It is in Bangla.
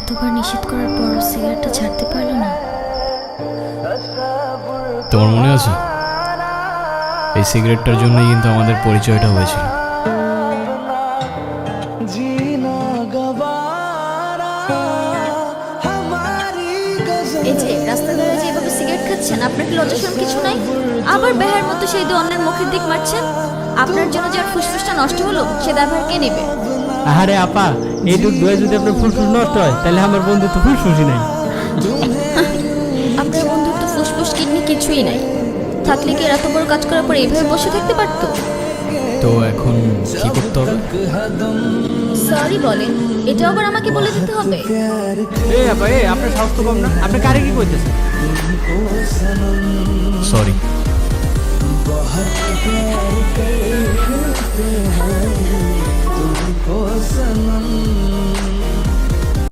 এতবার নিষেধ করার পরও সিগারেটটা ছাড়তে পারলো না। তোমার মনে আছে এই সিগারেটটার জন্যই কিন্তু আমাদের পরিচয়টা হয়েছিল। এই যে রাস্তা ধরে যে এভাবে সিগারেট খাচ্ছেন, আপনার কি লজ্জা শরম কিছু নাই? আবার বেহার মতো সেই দিয়ে অন্যের মুখের দিক মারছেন। আপনার জন্য যার ফুসফুসটা নষ্ট হলো সে দায়ভার কে নেবে? আরে আপা, এইটুক দোয়া যদি আপনার ফুসফুস নষ্ট হয় তাহলে আমার বন্ধু তো ফুসফুসই নাই। আপনার বন্ধুর তো ফুসফুস কিডনি কিছুই নাই, থাকলে কি এত বড় কাজ করার পর এইভাবে বসে থাকতে পারতো? তো এখন কি করতে হবে? সরি বলেন, এটা আবার আমাকে বলে দিতে হবে? আপা আপনার সাহস তো কম না, আপনি কারে কি কইতেছেন? সরি।